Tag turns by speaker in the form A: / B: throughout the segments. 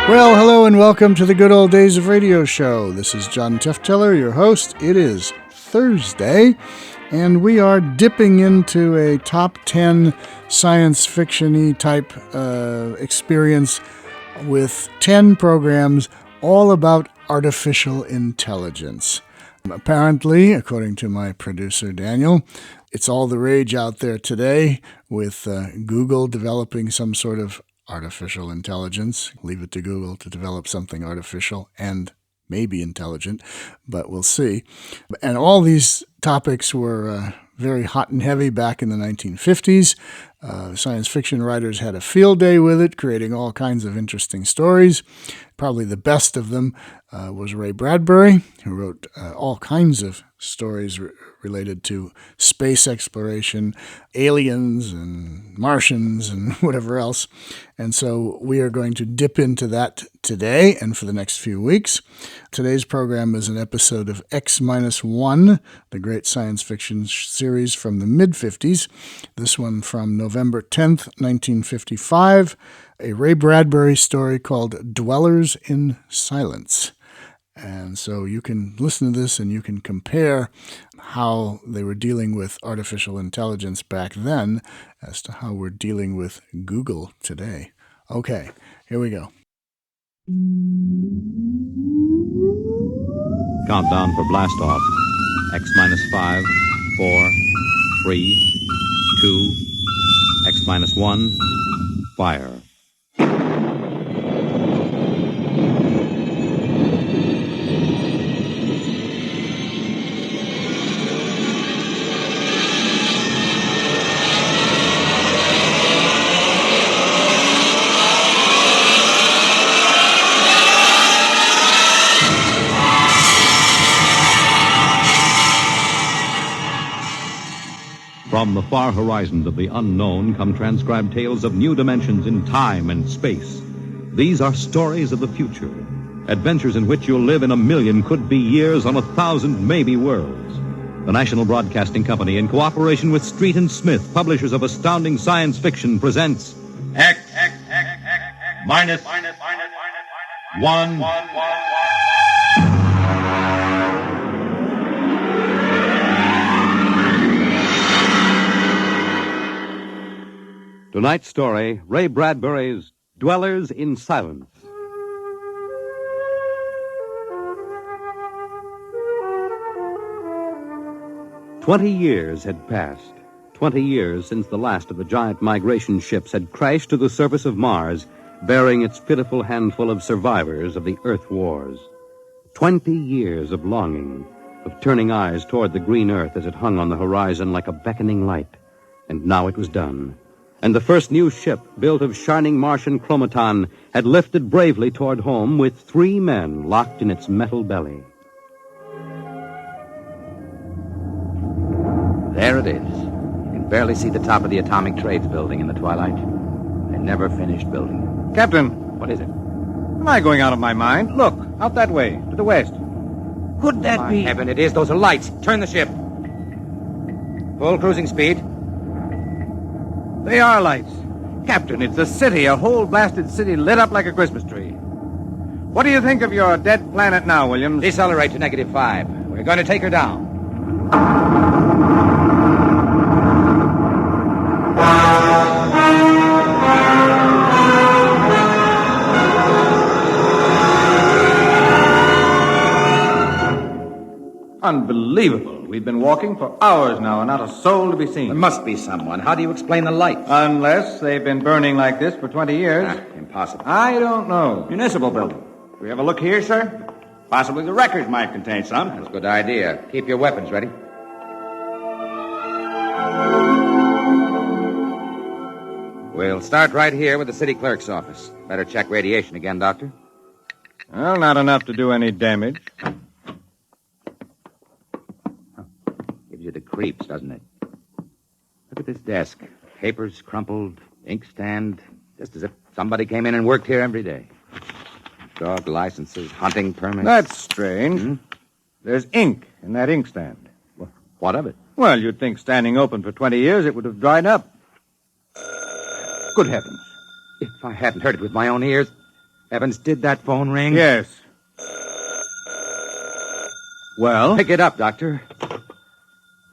A: Well, hello and welcome to the Good Old Days of Radio show. This is John Tefteller, your host. It is Thursday, and we are dipping into a top 10 science fiction-y type experience with 10 programs all about artificial intelligence. Apparently, according to my producer Daniel, it's all the rage out there today with Google developing some sort of artificial intelligence. Leave it to Google to develop something artificial and maybe intelligent, but we'll see. And all these topics were very hot and heavy back in the 1950s. Science fiction writers had a field day with it, creating all kinds of interesting stories. Probably the best of them was Ray Bradbury, who wrote all kinds of stories related to space exploration, aliens and Martians and whatever else. And so we are going to dip into that today and for the next few weeks. Today's program is an episode of X-1, the great science fiction series from the mid-50s. This one from November 10th, 1955, a Ray Bradbury story called Dwellers in Silence. And so you can listen to this and you can compare how they were dealing with artificial intelligence back then as to how we're dealing with Google today. Okay, here we go.
B: Countdown for blast off. X-5, 4, 3, 2, X-1, fire. From the far horizons of the unknown come transcribed tales of new dimensions in time and space. These are stories of the future, adventures in which you'll live in a million could-be years on 1,000 maybe worlds. The National Broadcasting Company, in cooperation with Street and Smith, publishers of astounding science fiction, presents
C: X minus 1.
B: Tonight's story, Ray Bradbury's Dwellers in Silence. "20 years had passed. 20 years since the last of the giant migration ships had crashed to the surface of Mars, bearing its pitiful handful of survivors of the Earth Wars. 20 years of longing, of turning eyes toward the green Earth as it hung on the horizon like a beckoning light. And now it was done. And the first new ship, built of shining Martian chromaton, had lifted bravely toward home with 3 men locked in its metal belly.
D: There it is. You can barely see the top of the Atomic Trades building in the twilight. They never finished building.
E: Captain,
D: What is it?
E: am I going out of my mind? Look, out that way, to the west.
D: Could that be? Heaven, it is. Those are lights. Turn the ship. Full cruising speed.
E: They are lights. Captain, it's a city, a whole blasted city lit up like a Christmas tree. What do you think of your dead planet now, Williams?
D: Decelerate to -5. We're going to take her down.
E: Unbelievable. We've been walking for hours now and not a soul to be seen.
D: There must be someone. How do you explain the lights?
E: Unless they've been burning like this for 20 years.
D: Impossible.
E: I don't know.
F: Municipal building. Do we have a look here, sir? Possibly the records might contain some.
D: That's a good idea. Keep your weapons ready. We'll start right here with the city clerk's office. Better check radiation again, Doctor.
E: Well, not enough to do any damage.
D: Gives you the creeps, doesn't it? Look at this desk. Papers crumpled, inkstand, just as if somebody came in and worked here every day. Dog licenses, hunting permits.
E: That's strange. There's ink in that inkstand.
D: Well, what of it?
E: Well, you'd think standing open for 20 years it would have dried up. Good heavens.
D: If I hadn't heard it with my own ears. Evans, did that phone ring?
E: Yes. Well?
D: Pick it up, Doctor.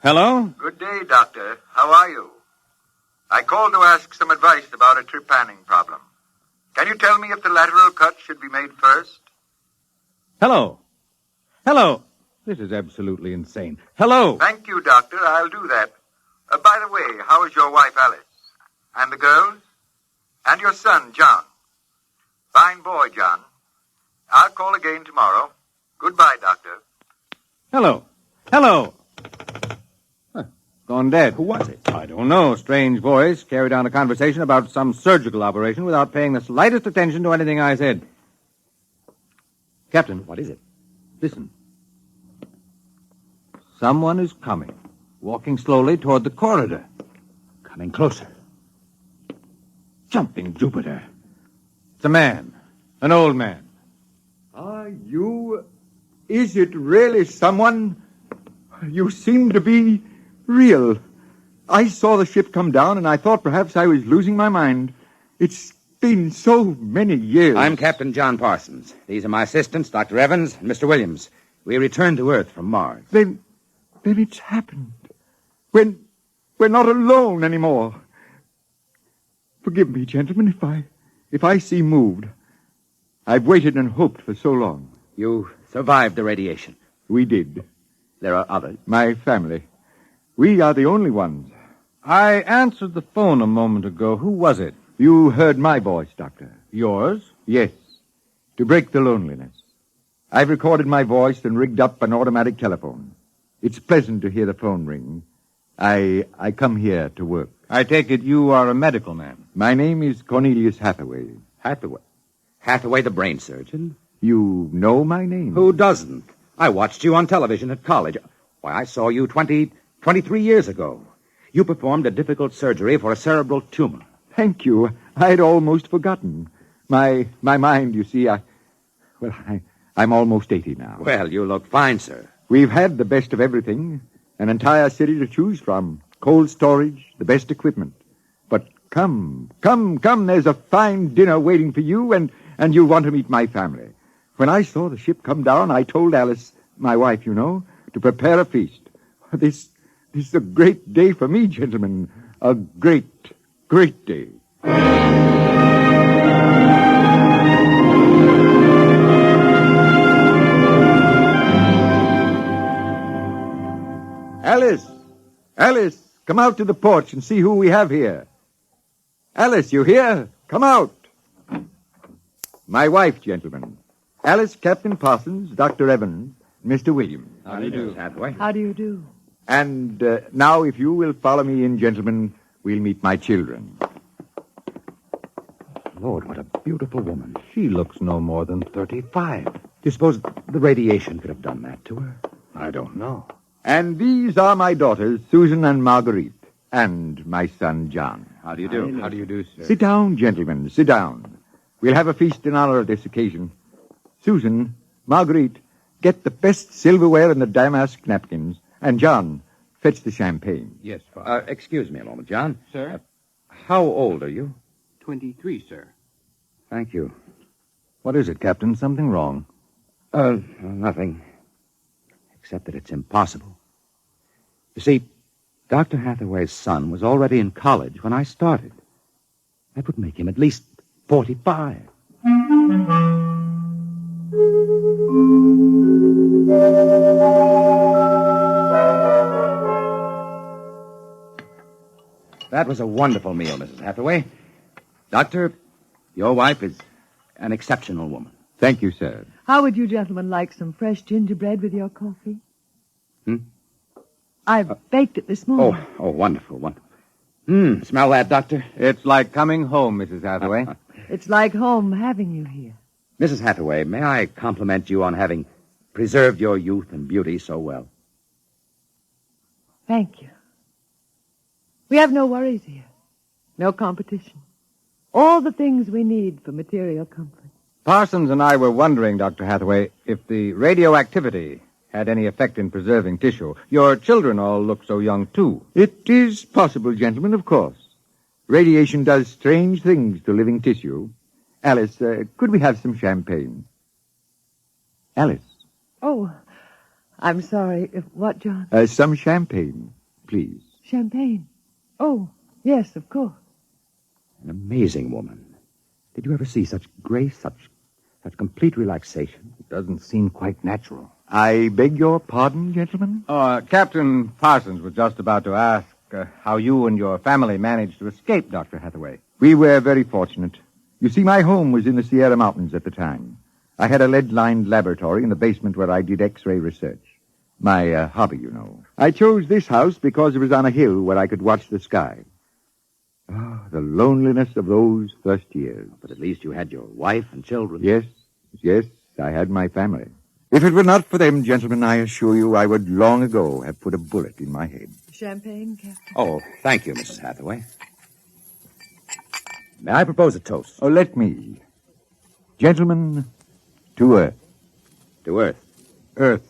E: Hello?
G: Good day, Doctor. How are you? I called to ask some advice about a trepanning problem. Can you tell me if the lateral cut should be made first?
E: Hello? Hello? This is absolutely insane. Hello?
G: Thank you, Doctor. I'll do that. By the way, how is your wife, Alice? And the girls? And your son, John? Fine boy, John. I'll call again tomorrow. Goodbye, Doctor.
E: Hello? Hello? Huh. Gone dead.
D: Who was it?
E: I don't know. Strange voice carried on a conversation about some surgical operation without paying the slightest attention to anything I said. Captain.
D: What is it?
E: Listen. Someone is coming, walking slowly toward the corridor.
D: Coming closer.
E: Jumping Jupiter. It's a man. An old man.
H: Are you... Is it really someone? You seem to be real. I saw the ship come down, and I thought perhaps I was losing my mind. It's been so many years.
D: I'm Captain John Parsons. These are my assistants, Dr. Evans and Mr. Williams. We returned to Earth from Mars.
H: Then it's happened. We're not alone anymore. Forgive me, gentlemen, if I seem moved. I've waited and hoped for so long.
D: You survived the radiation.
H: We did.
D: There are others.
H: My family. We are the only ones.
E: I answered the phone a moment ago. Who was it?
H: You heard my voice, Doctor.
E: Yours?
H: Yes. To break the loneliness. I've recorded my voice and rigged up an automatic telephone. It's pleasant to hear the phone ring. I come here to work.
E: I take it you are a medical man.
H: My name is Cornelius Hathaway.
D: Hathaway? Hathaway, the brain surgeon?
H: You know my name?
D: Who doesn't? I watched you on television at college. Why, I saw you 23 years ago. You performed a difficult surgery for a cerebral tumor.
H: Thank you. I'd almost forgotten. My mind, you see, I'm almost 80 now.
D: Well, you look fine, sir.
H: We've had the best of everything. An entire city to choose from. Cold storage, the best equipment. But come. There's a fine dinner waiting for you, and you'll want to meet my family. When I saw the ship come down, I told Alice, my wife, you know, to prepare a feast. This is a great day for me, gentlemen. A great day. Alice, come out to the porch and see who we have here. Alice, you here? Come out. My wife, gentlemen. Alice, Captain Parsons, Dr. Evans, Mr. Williams.
D: How do you do, Hathaway?
I: How do you do?
H: And now, if you will follow me in, gentlemen, we'll meet my children.
D: Lord, what a beautiful woman.
E: She looks no more than 35.
D: Do you suppose the radiation could have done that to her?
E: I don't know.
H: And these are my daughters, Susan and Marguerite, and my son, John.
D: How do you do?
E: How do you do, sir?
H: Sit down, gentlemen, sit down. We'll have a feast in honor of this occasion. Susan, Marguerite, get the best silverware and the damask napkins. And John, fetch the champagne.
E: Yes, Father.
D: Excuse me a moment, John.
E: Sir?
D: How old are you?
E: 23, sir.
D: Thank you.
E: What is it, Captain? Something wrong?
D: Nothing. Except that it's impossible. You see, Dr. Hathaway's son was already in college when I started. That would make him at least 45. That was a wonderful meal, Mrs. Hathaway. Doctor, your wife is an exceptional woman.
H: Thank you, sir.
I: How would you gentlemen like some fresh gingerbread with your coffee? I've baked it this morning.
D: Oh, wonderful, wonderful. Smell that, Doctor?
E: It's like coming home, Mrs. Hathaway.
I: It's like home having you here.
D: Mrs. Hathaway, may I compliment you on having preserved your youth and beauty so well?
I: Thank you. We have no worries here. No competition. All the things we need for material comfort.
E: Parsons and I were wondering, Dr. Hathaway, if the radioactivity had any effect in preserving tissue. Your children all look so young, too.
H: It is possible, gentlemen, of course. Radiation does strange things to living tissue, Alice, could we have some champagne? Alice,
I: Oh, I'm sorry. What, John?
H: some champagne, please.
I: Champagne. Oh, yes, of course.
D: An amazing woman. Did you ever see such grace, such complete relaxation?
E: It doesn't seem quite natural.
H: I beg your pardon, gentlemen?
E: Captain Parsons was just about to ask how you and your family managed to escape, Dr. Hathaway.
H: We were very fortunate. You see, my home was in the Sierra Mountains at the time. I had a lead-lined laboratory in the basement where I did X-ray research. My hobby, you know. I chose this house because it was on a hill where I could watch the sky. Oh, the loneliness of those first years.
D: But at least you had your wife and children.
H: Yes, I had my family. If it were not for them, gentlemen, I assure you I would long ago have put a bullet in my head.
I: Champagne, Captain?
D: Oh, thank you, Mrs. Hathaway. May I propose a toast?
H: Oh, let me. Gentlemen, to Earth.
D: To Earth.
H: Earth.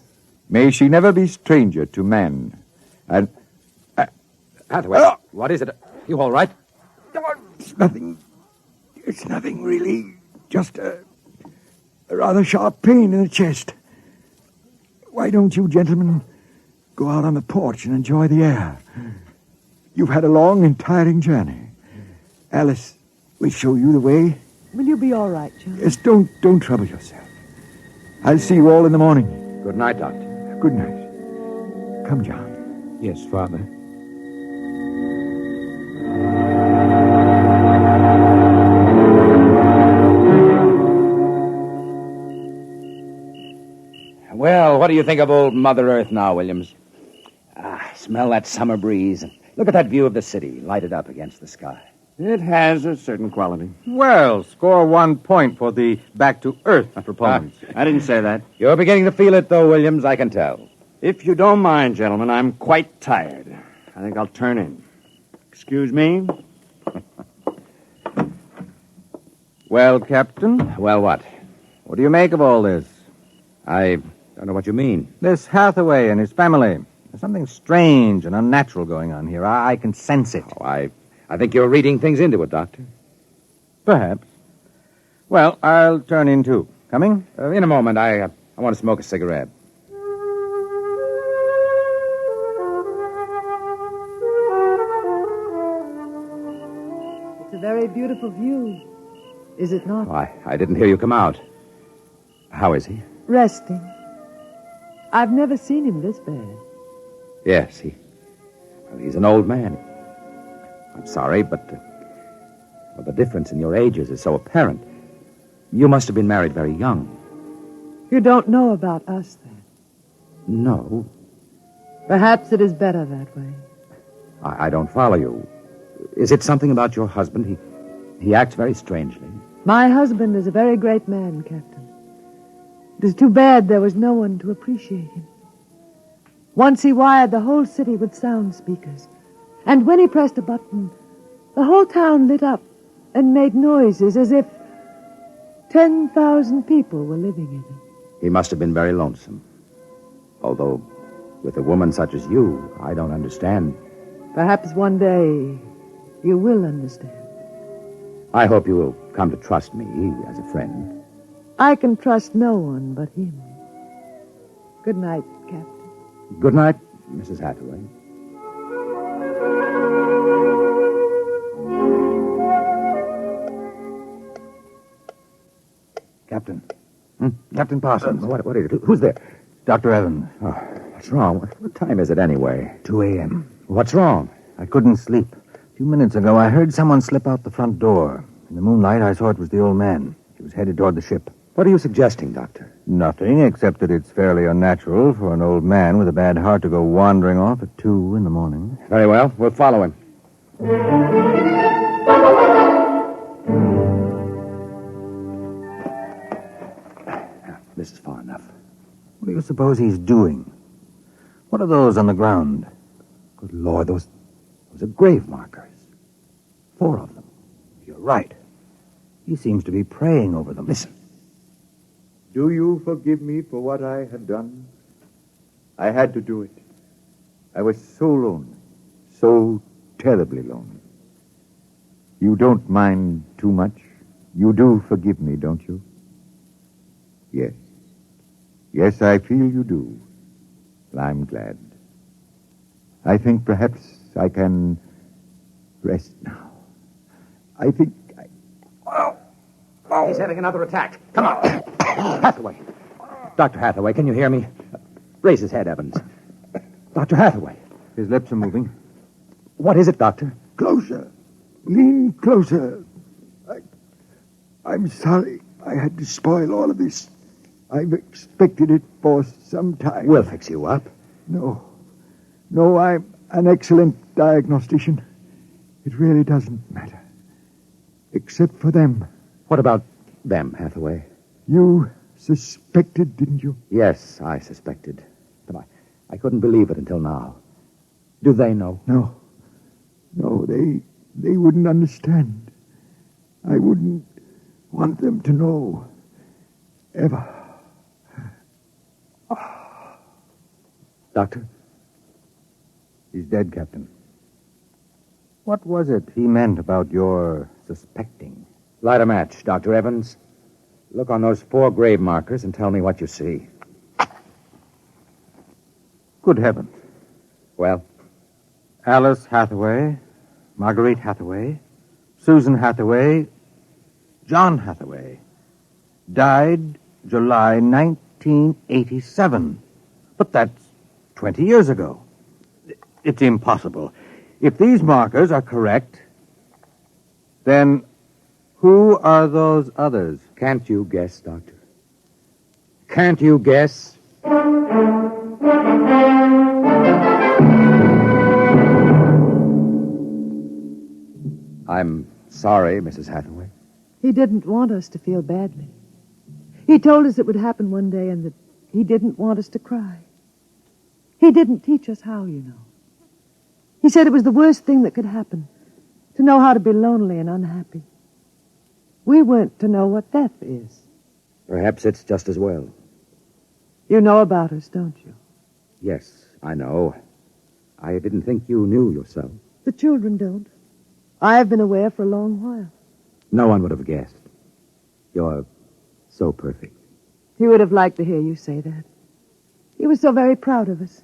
H: May she never be stranger to man. And...
D: Hathaway, what is it? You all right?
H: It's nothing. It's nothing, really. Just a rather sharp pain in the chest. Why don't you gentlemen go out on the porch and enjoy the air? You've had a long and tiring journey. Alice, we'll show you the way.
I: Will you be all right, John?
H: Yes, don't trouble yourself. I'll see you all in the morning.
D: Good night, Doctor.
H: Good night. Come, John.
E: Yes, Father.
D: Well, what do you think of old Mother Earth now, Williams? Smell that summer breeze. Look at that view of the city, lighted up against the sky.
F: It has a certain quality.
E: Well, score 1 point for the back-to-earth proponents.
F: I didn't say that.
D: You're beginning to feel it, though, Williams, I can tell.
F: If you don't mind, gentlemen, I'm quite tired. I think I'll turn in. Excuse me?
E: Well, Captain,
D: Well, what?
E: what do you make of all this?
D: I don't know what you mean.
E: This Hathaway and his family. There's something strange and unnatural going on here. I can sense it.
D: Oh, I think you're reading things into it, Doctor.
E: Perhaps. Well, I'll turn in, too. Coming?
D: In a moment, I want to smoke a cigarette.
I: It's a very beautiful view, is it not?
D: Oh, I didn't hear you come out. How is he?
I: Resting. I've never seen him this bad.
D: Yes, he's an old man. I'm sorry, but the difference in your ages is so apparent. You must have been married very young.
I: You don't know about us, then?
D: No,
I: Perhaps it is better that way.
D: I don't follow you. Is it something about your husband? He acts very strangely.
I: My husband is a very great man, Captain. It is too bad there was no one to appreciate him. Once he wired the whole city with sound speakers. And when he pressed a button, the whole town lit up and made noises as if 10,000 people were living in it.
D: He must have been very lonesome. Although, with a woman such as you, I don't understand.
I: Perhaps one day you will understand.
D: I hope you will come to trust me as a friend.
I: I can trust no one but him. Good night, Captain.
D: Good night, Mrs. Hathaway.
E: Captain. Captain Parsons.
D: What is it? Who's there?
E: Dr. Evans.
D: Oh, what's wrong? What time is it anyway?
E: 2 a.m.
D: What's wrong?
E: I couldn't sleep. A few minutes ago, I heard someone slip out the front door. In the moonlight, I saw it was the old man. He was headed toward the ship.
D: What are you suggesting, Doctor?
E: Nothing, except that it's fairly unnatural for an old man with a bad heart to go wandering off at 2 in the morning.
D: Very well. We'll follow him. This is far enough.
E: What do you suppose he's doing? What are those on the ground?
D: Good Lord, those are grave markers. 4 of them.
E: You're right. He seems to be praying over them.
D: Listen.
H: Do you forgive me for what I had done? I had to do it. I was so lonely, so terribly lonely. You don't mind too much? You do forgive me, don't you? Yes. Yes, I feel you do. Well, I'm glad. I think perhaps I can rest now. I think
D: He's having another attack. Come on. Hathaway. Dr. Hathaway, can you hear me? Raise his head, Evans. Dr. Hathaway.
H: his lips are moving.
D: What is it, Doctor?
J: Closer. Lean closer. I'm sorry I had to spoil all of this. I've expected it for some time.
D: We'll fix you up.
J: No, I'm an excellent diagnostician. It really doesn't matter. Except for them.
D: What about them, Hathaway?
J: You suspected, didn't you?
D: Yes, I suspected. But I couldn't believe it until now. Do they know?
J: No, they wouldn't understand. I wouldn't want them to know. Ever.
D: Doctor?
H: He's dead, Captain. What was it he meant about your suspecting?
D: Light a match, Dr. Evans. Look on those 4 grave markers and tell me what you see.
H: Good heavens.
D: Well?
H: Alice Hathaway, Marguerite Hathaway, Susan Hathaway, John Hathaway. Died July 1987. But that's 20 years ago. It's impossible. If these markers are correct, then who are those others?
D: Can't you guess, Doctor? Can't you guess? I'm sorry, Mrs. Hathaway.
I: He didn't want us to feel badly. He told us it would happen one day and that he didn't want us to cry. He didn't teach us how, you know. He said it was the worst thing that could happen, to know how to be lonely and unhappy. We weren't to know what death is.
D: Perhaps it's just as well.
I: You know about us, don't you?
D: Yes, I know. I didn't think you knew yourself.
I: The children don't. I've been aware for a long while.
D: No one would have guessed. You're so perfect.
I: He would have liked to hear you say that. He was so very proud of us.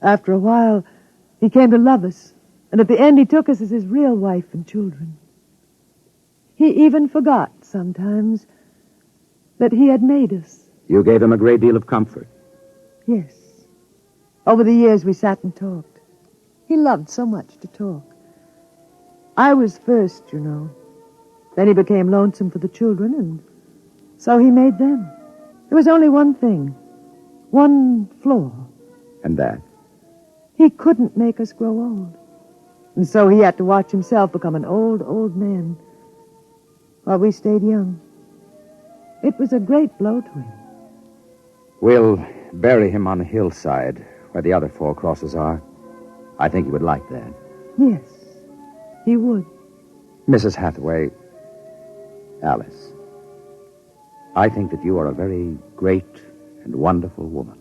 I: After a while, he came to love us, and at the end he took us as his real wife and children. He even forgot, sometimes, that he had made us.
D: You gave him a great deal of comfort.
I: Yes. Over the years, we sat and talked. He loved so much to talk. I was first, you know. Then he became lonesome for the children, and so he made them. There was only one thing. One flaw.
D: And that?
I: He couldn't make us grow old. And so he had to watch himself become an old, old man while we stayed young. It was a great blow to him.
D: We'll bury him on the hillside where the other 4 crosses are. I think he would like that.
I: Yes, he would.
D: Mrs. Hathaway, Alice, I think that you are a very great and wonderful woman.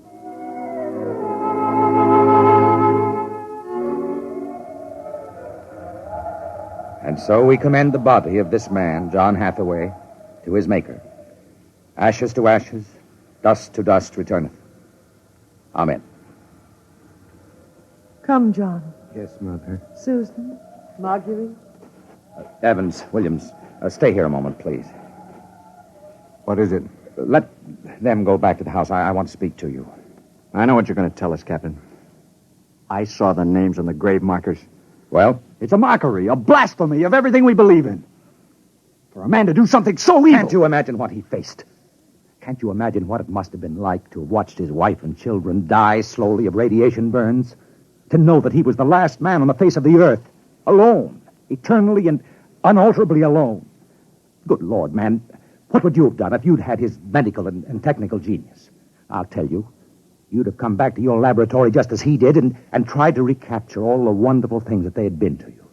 D: And so we commend the body of this man, John Hathaway, to his Maker. Ashes to ashes, dust to dust returneth. Amen.
I: Come, John.
H: Yes, Mother.
I: Susan, Marguerite.
D: Evans, Williams, stay here a moment, please.
H: What is it?
D: Let them go back to the house. I want to speak to you.
F: I know what you're going to tell us, Captain. I saw the names on the grave markers.
D: Well?
E: It's a mockery, a blasphemy of everything we believe in. For a man to do something so evil.
D: Can't you imagine what he faced? Can't you imagine what it must have been like to have watched his wife and children die slowly of radiation burns? To know that he was the last man on the face of the earth, alone, eternally and unalterably alone. Good Lord, man, what would you have done if you'd had his medical and technical genius? I'll tell you, you'd have come back to your laboratory just as he did and tried to recapture all the wonderful things that they had been to you.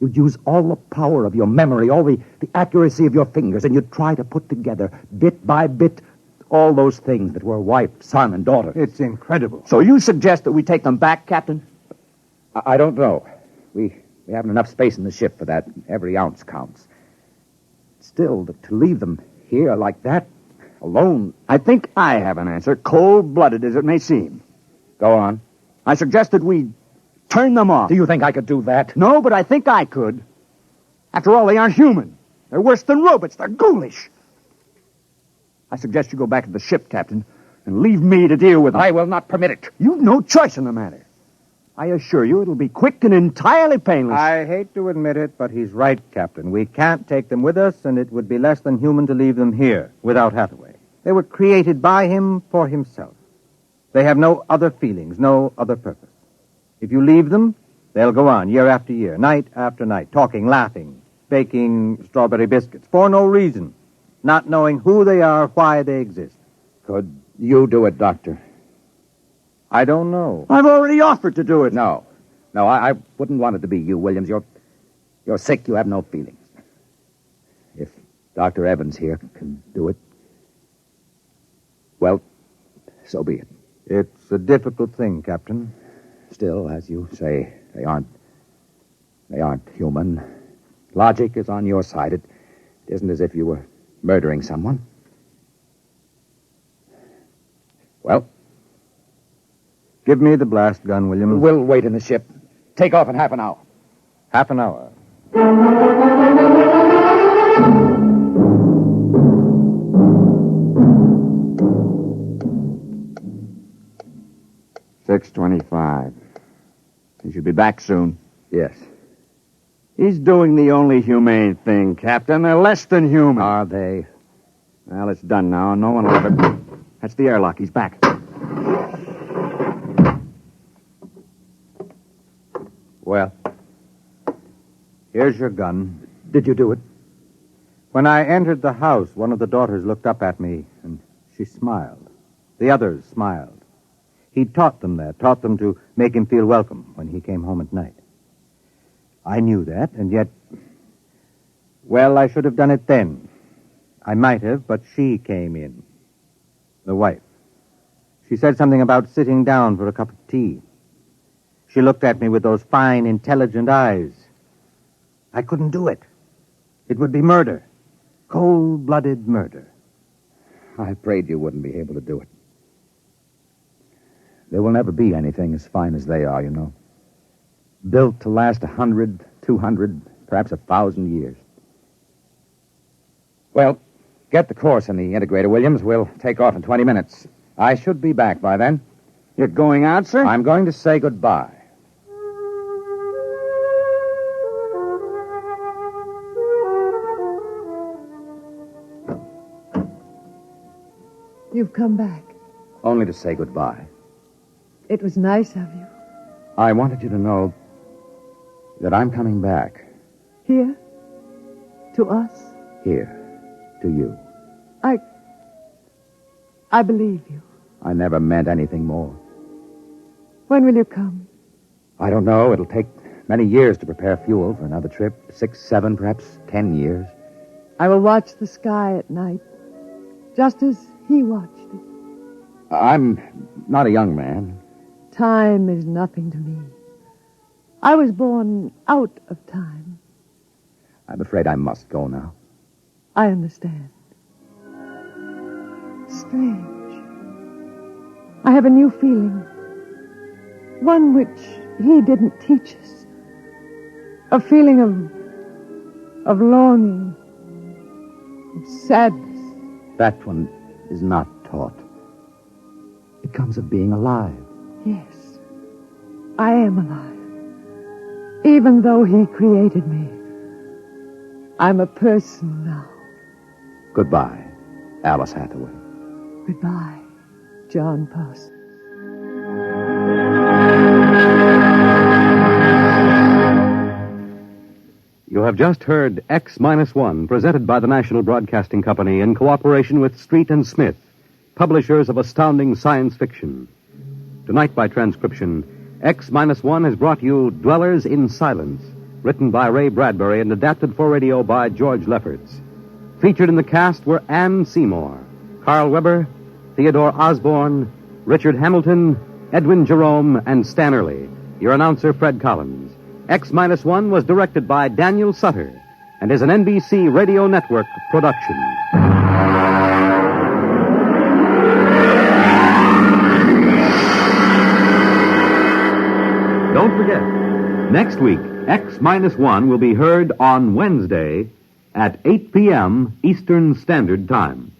D: You'd use all the power of your memory, all the accuracy of your fingers, and you'd try to put together, bit by bit, all those things that were wife, son, and daughter.
H: It's incredible.
E: So you suggest that we take them back, Captain?
D: I don't know. We haven't enough space in the ship for that. Every ounce counts. It's Still, to leave them here like that, alone.
F: I think I have an answer, cold-blooded as it may seem.
D: Go on.
F: I suggested we turn them off.
D: Do you think I could do that?
F: No, but I think I could. After all, they aren't human. They're worse than robots. They're ghoulish. I suggest you go back to the ship, Captain, and leave me to deal with them.
D: I will not permit it.
F: You've no choice in the matter. I assure you it'll be quick and entirely painless.
E: I hate to admit it, but he's right, Captain. We can't take them with us, and it would be less than human to leave them here without Hathaway. They were created by him for himself. They have no other feelings, no other purpose. If you leave them, they'll go on year after year, night after night, talking, laughing, baking strawberry biscuits for no reason, not knowing who they are, why they exist.
D: Could you do it, Doctor?
E: I don't know.
F: I've already offered to do it.
D: No. No, I wouldn't want it to be you, Williams. You're sick. You have no feelings. If Dr. Evans here can do it, well, so be it.
E: It's a difficult thing, Captain.
D: Still, as you say, they aren't human. Logic is on your side. It isn't as if you were murdering someone. Well,
E: give me the blast gun, Williams.
D: We'll wait in the ship. Take off in half an hour.
E: Half an hour.
F: $6:25. He should be back soon.
D: Yes.
F: He's doing the only humane thing, Captain. They're less than human.
D: Are they?
F: Well, it's done now. No one will ever... That's the airlock. He's back.
E: Well, here's your gun.
D: Did you do it?
E: When I entered the house, one of the daughters looked up at me, and she smiled. The others smiled. He taught them that, taught them to make him feel welcome when he came home at night. I knew that, and yet, well, I should have done it then. I might have, but she came in. The wife. She said something about sitting down for a cup of tea. She looked at me with those fine, intelligent eyes. I couldn't do it. It would be murder. Cold-blooded murder.
D: I prayed you wouldn't be able to do it. There will never be anything as fine as they are, you know. Built to last 100, 200, perhaps 1,000 years. Well, get the course in the integrator, Williams. We'll take off in 20 minutes. I should be back by then.
F: You're going out, sir?
D: I'm going to say goodbye.
I: You've come back.
D: Only to say goodbye.
I: It was nice of you.
D: I wanted you to know that I'm coming back.
I: Here? To us?
D: Here. To you.
I: I believe you.
D: I never meant anything more.
I: When will you come?
D: I don't know. It'll take many years to prepare fuel for another trip. 6, 7, perhaps 10 years.
I: I will watch the sky at night, just as he watched it.
D: I'm not a young man.
I: Time is nothing to me. I was born out of time.
D: I'm afraid I must go now.
I: I understand. Strange. I have a new feeling. One which he didn't teach us. A feeling of longing, of sadness.
D: That one is not taught. It comes of being alive.
I: Yes, I am alive. Even though he created me. I'm a person now.
D: Goodbye, Alice Hathaway.
I: Goodbye, John Parsons.
B: You have just heard X-1, presented by the National Broadcasting Company in cooperation with Street and Smith, publishers of astounding science fiction. Tonight, by transcription, X-1 has brought you Dwellers in Silence, written by Ray Bradbury and adapted for radio by George Lefferts. Featured in the cast were Anne Seymour, Carl Weber, Theodore Osborne, Richard Hamilton, Edwin Jerome, and Stan Early. Your announcer, Fred Collins. X-1 was directed by Daniel Sutter. and is an NBC Radio Network production. Don't forget, next week, X-1 will be heard on Wednesday at 8 p.m. Eastern Standard Time.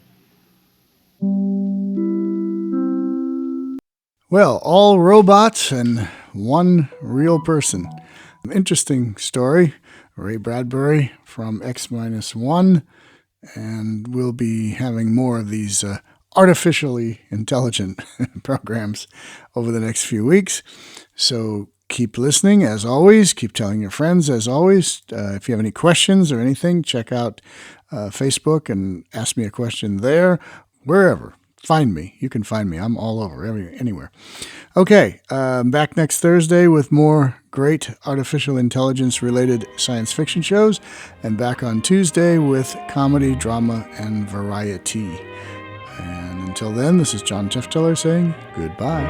A: Well, all robots and one real person. Interesting story. Ray Bradbury from X-1, and we'll be having more of these artificially intelligent programs over the next few weeks. So keep listening, as always. Keep telling your friends, as always. If you have any questions or anything, check out Facebook and ask me a question there, wherever. Find me. You can find me. I'm all over, anywhere. Okay, back next Thursday with more great artificial intelligence-related science fiction shows, and back on Tuesday with comedy, drama, and variety. And until then, this is John Tefteller saying goodbye.